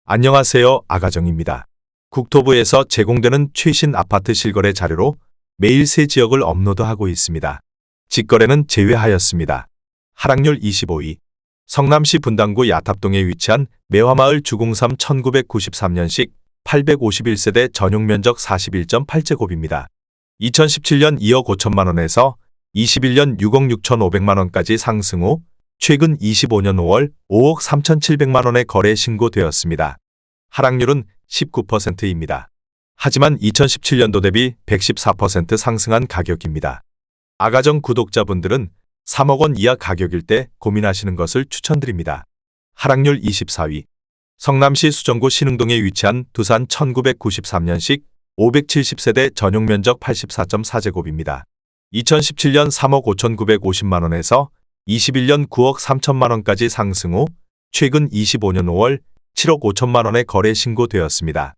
안녕하세요. 아가정입니다. 국토부에서 제공되는 최신 아파트 실거래 자료로 매일 새 지역을 업로드하고 있습니다. 직거래는 제외하였습니다. 하락률 25위. 성남시 분당구 야탑동에 위치한 매화마을 주공삼 1993년식 851세대 전용면적 41.8제곱입니다. 2017년 2억 5천만 원에서 21년 6억 6천5백만 원까지 상승 후 최근 25년 5월 5억 3,700만 원의 거래 신고되었습니다. 하락률은 19%입니다. 하지만 2017년도 대비 114% 상승한 가격입니다. 아가정 구독자분들은 3억 원 이하 가격일 때 고민하시는 것을 추천드립니다. 하락률 24위. 성남시 수정구 신흥동에 위치한 두산 1993년식 570세대 전용면적 84.4제곱입니다. 2017년 3억 5,950만 원에서 21년 9억 3천만 원까지 상승 후 최근 25년 5월 7억 5천만 원의 거래 신고되었습니다.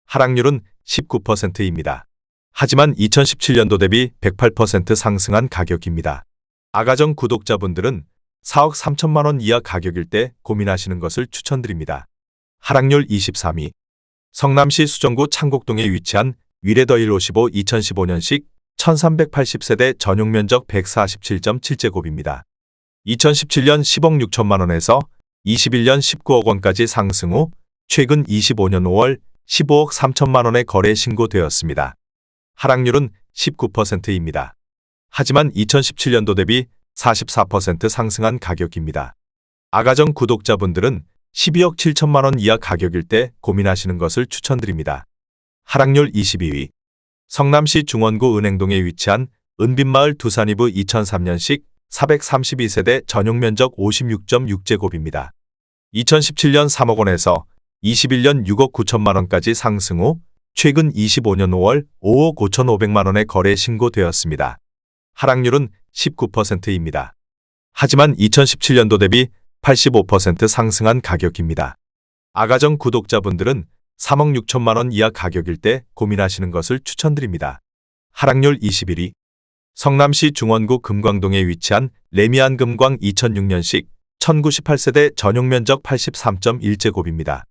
하락률은 19%입니다. 하지만 2017년도 대비 108% 상승한 가격입니다. 아가정 구독자분들은 4억 3천만 원 이하 가격일 때 고민하시는 것을 추천드립니다. 하락률 23위. 성남시 수정구 창곡동에 위치한 위레더 155 2015년식 1380세대 전용면적 147.7제곱입니다. 2017년 10억 6천만 원에서 21년 19억 원까지 상승 후 최근 25년 5월 15억 3천만 원의 거래 신고되었습니다. 하락률은 19%입니다. 하지만 2017년도 대비 44% 상승한 가격입니다. 아가정 구독자분들은 12억 7천만 원 이하 가격일 때 고민하시는 것을 추천드립니다. 하락률 22위. 성남시 중원구 은행동에 위치한 은빛마을 두산이브 2003년식 432세대 전용면적 56.6제곱입니다. 2017년 3억 원에서 21년 6억 9천만 원까지 상승 후 최근 25년 5월 5억 5,500만 원의 거래 신고되었습니다. 하락률은 19%입니다. 하지만 2017년도 대비 85% 상승한 가격입니다. 아가정 구독자분들은 3억 6천만 원 이하 가격일 때 고민하시는 것을 추천드립니다. 하락률 21위. 성남시 중원구 금광동에 위치한 레미안 금광 2006년식 1098세대 전용면적 83.1제곱입니다.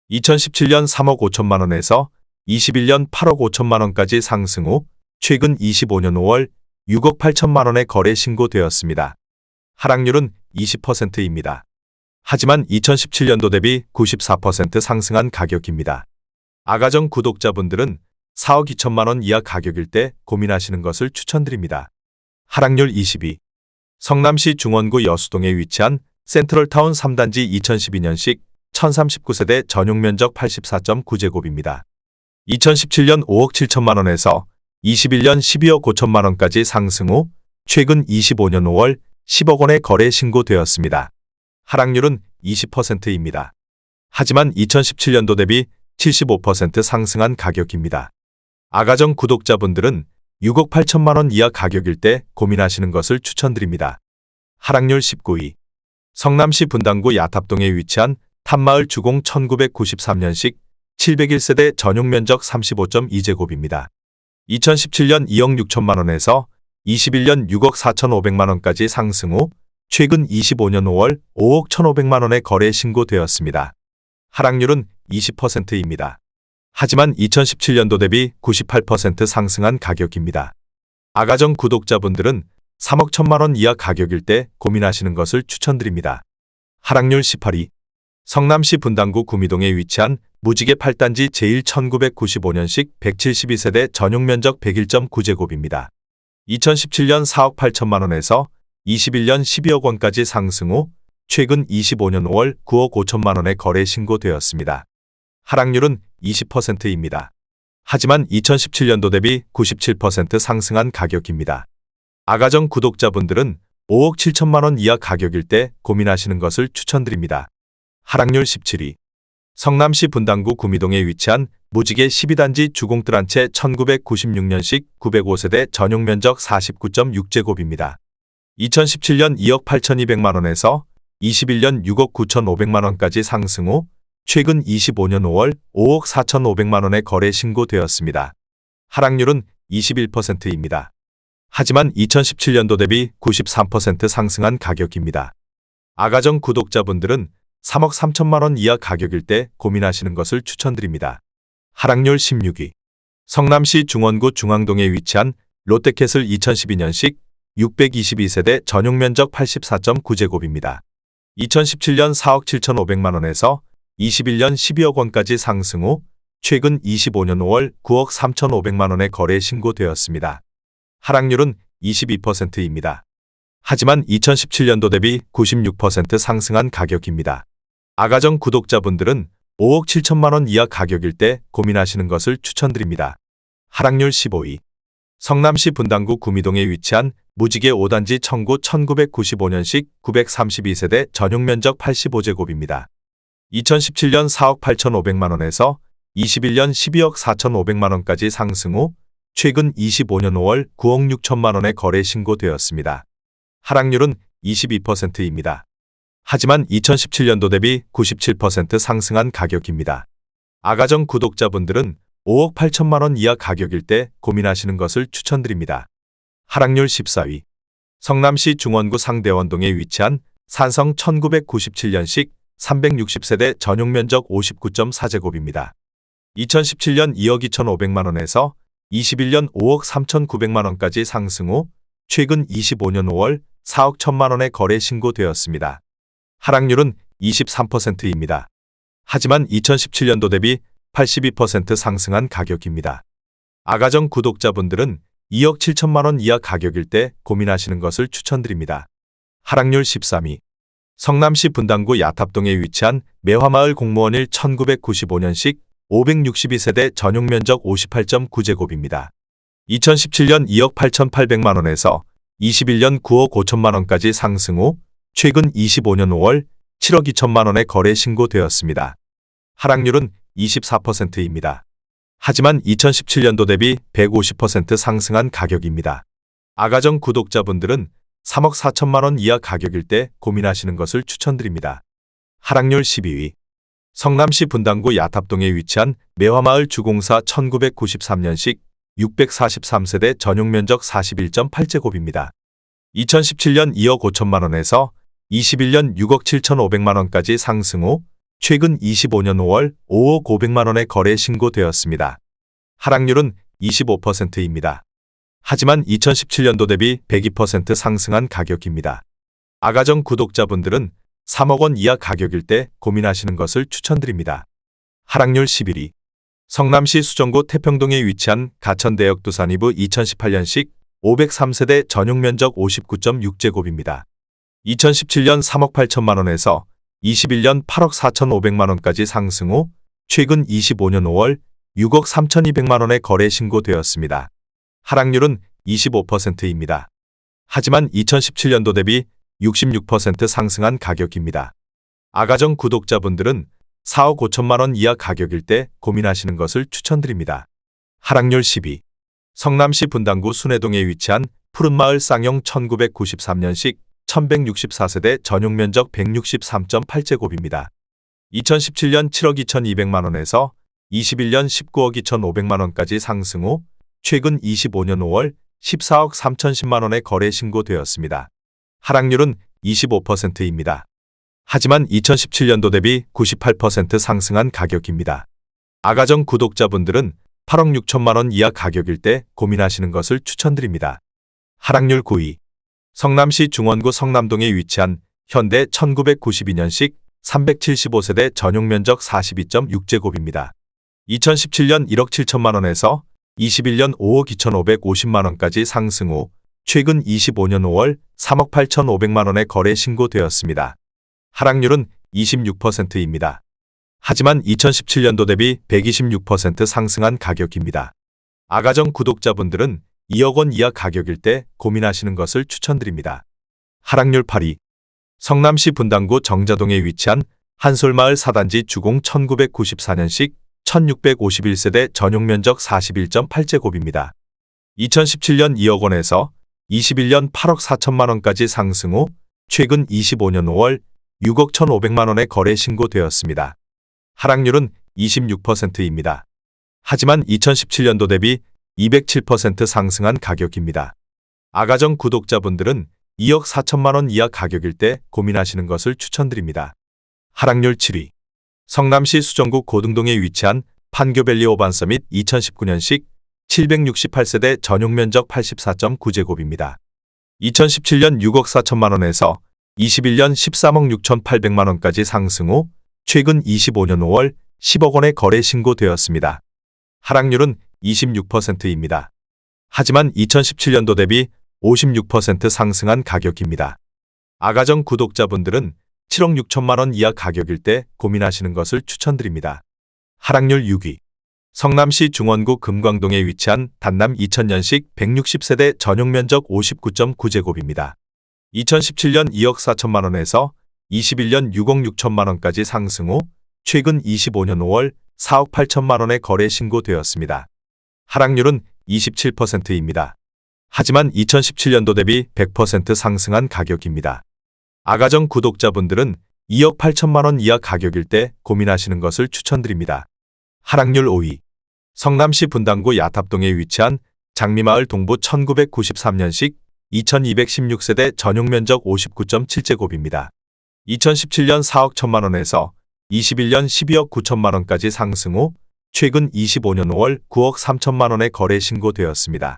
2017년 3억 5천만 원에서 21년 8억 5천만 원까지 상승 후 최근 25년 5월 6억 8천만 원의 거래 신고되었습니다. 하락률은 20%입니다. 하지만 2017년도 대비 94% 상승한 가격입니다. 아가정 구독자분들은 4억 2천만 원 이하 가격일 때 고민하시는 것을 추천드립니다. 하락률 22. 성남시 중원구 여수동에 위치한 센트럴타운 3단지 2012년식 1039세대 전용면적 84.9제곱입니다. 2017년 5억 7천만 원에서 21년 12억 5천만 원까지 상승 후 최근 25년 5월 10억 원의 거래 신고되었습니다. 하락률은 20%입니다. 하지만 2017년도 대비 75% 상승한 가격입니다. 아가정 구독자분들은 6억 8천만 원 이하 가격일 때 고민하시는 것을 추천드립니다. 하락률 19위. 성남시 분당구 야탑동에 위치한 탐마을 주공 1993년식 701세대 전용면적 35.2제곱입니다. 2017년 2억 6천만 원에서 21년 6억 4,500만 원까지 상승 후 최근 25년 5월 5억 1,500만 원의 거래 신고되었습니다. 하락률은 20%입니다. 하지만 2017년도 대비 98% 상승한 가격입니다. 아가정 구독자분들은 3억 1천만 원 이하 가격일 때 고민하시는 것을 추천드립니다. 하락률 18위. 성남시 분당구 구미동에 위치한 무지개 8단지 제1 1995년식 172세대 전용면적 101.9제곱입니다. 2017년 4억 8천만 원에서 21년 12억 원까지 상승 후 최근 25년 5월 9억 5천만 원의 거래 신고되었습니다. 하락률은 20%입니다. 하지만 2017년도 대비 97% 상승한 가격입니다. 아가정 구독자분들은 5억 7천만 원 이하 가격일 때 고민하시는 것을 추천드립니다. 하락률 17위. 성남시 분당구 구미동에 위치한 무지개 12단지 주공뜰 한 채 1996년식 905세대 전용면적 49.6제곱입니다. 2017년 2억 8,200만 원에서 21년 6억 9,500만 원까지 상승 후 최근 25년 5월 5억 4,500만 원의 거래 신고되었습니다. 하락률은 21%입니다. 하지만 2017년도 대비 93% 상승한 가격입니다. 아가정 구독자분들은 3억 3천만 원 이하 가격일 때 고민하시는 것을 추천드립니다. 하락률 16위. 성남시 중원구 중앙동에 위치한 롯데캐슬 2012년식 622세대 전용면적 84.9제곱입니다. 2017년 4억 7,500만 원에서 21년 12억 원까지 상승 후 최근 25년 5월 9억 3,500만 원에 거래 신고되었습니다. 하락률은 22%입니다. 하지만 2017년도 대비 96% 상승한 가격입니다. 아가정 구독자분들은 5억 7천만 원 이하 가격일 때 고민하시는 것을 추천드립니다. 하락률 15위. 성남시 분당구 구미동에 위치한 무지개 5단지 청구 1995년식 932세대 전용면적 85제곱입니다. 2017년 4억 8,500만 원에서 21년 12억 4,500만 원까지 상승 후 최근 25년 5월 9억 6천만 원에 거래 신고되었습니다. 하락률은 22%입니다. 하지만 2017년도 대비 97% 상승한 가격입니다. 아가정 구독자분들은 5억 8천만 원 이하 가격일 때 고민하시는 것을 추천드립니다. 하락률 14위. 성남시 중원구 상대원동에 위치한 산성 1997년식 360세대 전용면적 59.4제곱입니다. 2017년 2억 2,500만 원에서 21년 5억 3,900만 원까지 상승 후 최근 25년 5월 4억 1천만 원에 거래 신고되었습니다. 하락률은 23%입니다. 하지만 2017년도 대비 82% 상승한 가격입니다. 아가정 구독자분들은 2억 7천만 원 이하 가격일 때 고민하시는 것을 추천드립니다. 하락률 13위. 성남시 분당구 야탑동에 위치한 매화마을 공무원일 1995년식 562세대 전용면적 58.9제곱입니다. 2017년 2억 8,800만 원에서 21년 9억 5천만 원까지 상승 후 최근 25년 5월 7억 2천만 원에 거래 신고되었습니다. 하락률은 24%입니다. 하지만 2017년도 대비 150% 상승한 가격입니다. 아가정 구독자분들은 3억 4천만 원 이하 가격일 때 고민하시는 것을 추천드립니다. 하락률 12위. 성남시 분당구 야탑동에 위치한 매화마을 주공사 1993년식 643세대 전용면적 41.8제곱입니다. 2017년 2억 5천만 원에서 21년 6억 7,500만 원까지 상승 후 최근 25년 5월 5억 500만 원에 거래 신고되었습니다. 하락률은 25%입니다. 하지만 2017년도 대비 102% 상승한 가격입니다. 아가정 구독자분들은 3억 원 이하 가격일 때 고민하시는 것을 추천드립니다. 하락률 11위. 성남시 수정구 태평동에 위치한 가천대역 두산이브 2018년식 503세대 전용면적 59.6제곱입니다. 2017년 3억 8천만 원에서 21년 8억 4,500만 원까지 상승 후 최근 25년 5월 6억 3,200만 원에 거래 신고되었습니다. 하락률은 25%입니다. 하지만 2017년도 대비 66% 상승한 가격입니다. 아가정 구독자분들은 4억 5천만 원 이하 가격일 때 고민하시는 것을 추천드립니다. 하락률 10위. 성남시 분당구 순회동에 위치한 푸른마을 쌍용 1993년식 1164세대 전용면적 163.8제곱입니다. 2017년 7억 2,200만 원에서 21년 19억 2,500만 원까지 상승 후 최근 25년 5월 14억 3,010만 원에 거래 신고되었습니다. 하락률은 25%입니다. 하지만 2017년도 대비 98% 상승한 가격입니다. 아가정 구독자분들은 8억 6천만 원 이하 가격일 때 고민하시는 것을 추천드립니다. 하락률 9위. 성남시 중원구 성남동에 위치한 현대 1992년식 375세대 전용면적 42.6제곱입니다. 2017년 1억 7천만 원에서 21년 5억 2,550만 원까지 상승 후 최근 25년 5월 3억 8,500만 원에 거래 신고되었습니다. 하락률은 26%입니다. 하지만 2017년도 대비 126% 상승한 가격입니다. 아가정 구독자분들은 2억 원 이하 가격일 때 고민하시는 것을 추천드립니다. 하락률 8위. 성남시 분당구 정자동에 위치한 한솔마을 4단지 주공 1994년식 1651세대 전용면적 41.8제곱입니다. 2017년 2억 원에서 21년 8억 4천만 원까지 상승 후 최근 25년 5월 6억 1,500만 원에 거래 신고되었습니다. 하락률은 26%입니다. 하지만 2017년도 대비 207% 상승한 가격입니다. 아가정 구독자분들은 2억 4천만 원 이하 가격일 때 고민하시는 것을 추천드립니다. 하락률 7위. 성남시 수정구 고등동에 위치한 판교밸리 오반서밋 2019년식 768세대 전용 면적 84.9제곱입니다. 2017년 6억 4천만 원에서 21년 13억 6,800만 원까지 상승 후 최근 25년 5월 10억 원에 거래 신고되었습니다. 하락률은 26%입니다. 하지만 2017년도 대비 56% 상승한 가격입니다. 아가정 구독자분들은 7억 6천만 원 이하 가격일 때 고민하시는 것을 추천드립니다. 하락률 6위. 성남시 중원구 금광동에 위치한 단남 2000년식 160세대 전용 면적 59.9제곱입니다. 2017년 2억 4천만 원에서 21년 6억 6천만 원까지 상승 후 최근 25년 5월 4억 8천만 원에 거래 신고되었습니다. 하락률은 27%입니다. 하지만 2017년도 대비 100% 상승한 가격입니다. 아가정 구독자분들은 2억 8천만 원 이하 가격일 때 고민하시는 것을 추천드립니다. 하락률 5위. 성남시 분당구 야탑동에 위치한 장미마을 동부 1993년식 2216세대 전용 면적 59.7제곱입니다. 2017년 4억 1천만 원에서 21년 12억 9천만 원까지 상승 후 최근 25년 5월 9억 3천만 원에 거래 신고되었습니다.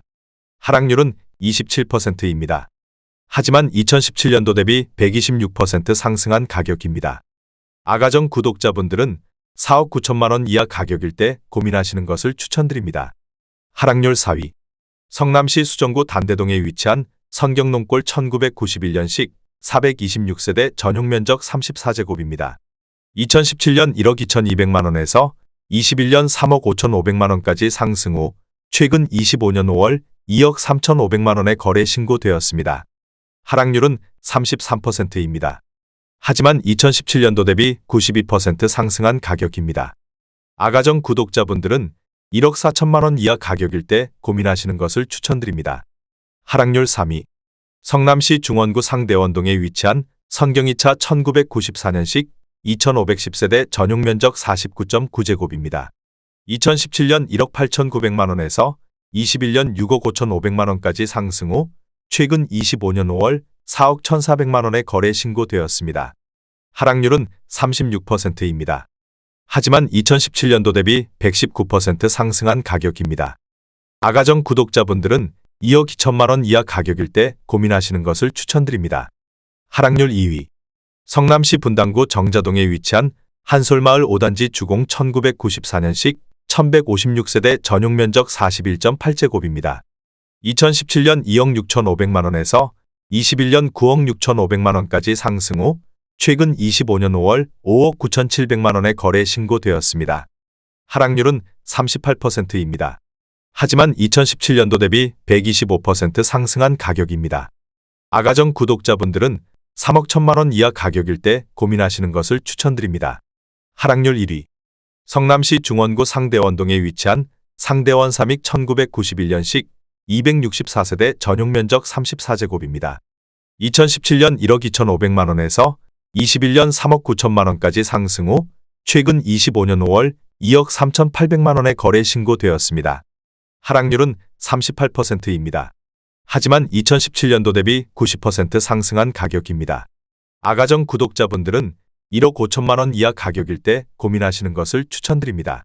하락률은 27%입니다. 하지만 2017년도 대비 126% 상승한 가격입니다. 아가정 구독자분들은 4억 9천만 원 이하 가격일 때 고민하시는 것을 추천드립니다. 하락률 4위. 성남시 수정구 단대동에 위치한 선경농골 1991년식 426세대 전용 면적 34제곱입니다. 2017년 1억 2,200만 원에서 21년 3억 5,500만 원까지 상승 후 최근 25년 5월 2억 3,500만 원에 거래 신고되었습니다. 하락률은 33%입니다. 하지만 2017년도 대비 92% 상승한 가격입니다. 아가정 구독자분들은 1억 4천만 원 이하 가격일 때 고민하시는 것을 추천드립니다. 하락률 3위. 성남시 중원구 상대원동에 위치한 선경이차 1994년식 2510세대 전용 면적 49.9제곱입니다. 2017년 1억 8,900만 원에서 21년 6억 5,500만 원까지 상승 후 최근 25년 5월 4억 1,400만 원에 거래 신고되었습니다. 하락률은 36%입니다. 하지만 2017년도 대비 119% 상승한 가격입니다. 아가정 구독자분들은 2억 2천만 원 이하 가격일 때 고민하시는 것을 추천드립니다. 하락률 2위. 성남시 분당구 정자동에 위치한 한솔마을 5단지 주공 1994년식 1156세대 전용 면적 41.8제곱입니다. 2017년 2억 6,500만 원에서 21년 9억 6,500만 원까지 상승 후 최근 25년 5월 5억 9,700만 원에 거래 신고되었습니다. 하락률은 38%입니다. 하지만 2017년도 대비 125% 상승한 가격입니다. 아가정 구독자분들은 3억 1천만 원 이하 가격일 때 고민하시는 것을 추천드립니다. 하락률 1위. 성남시 중원구 상대원동에 위치한 상대원 삼익 1991년식 264세대 전용 면적 34제곱입니다. 2017년 1억 2,500만 원에서 21년 3억 9천만 원까지 상승 후 최근 25년 5월 2억 3,800만 원에 거래 신고되었습니다. 하락률은 38%입니다. 하지만 2017년도 대비 90% 상승한 가격입니다. 아가정 구독자분들은 1억 5천만 원 이하 가격일 때 고민하시는 것을 추천드립니다.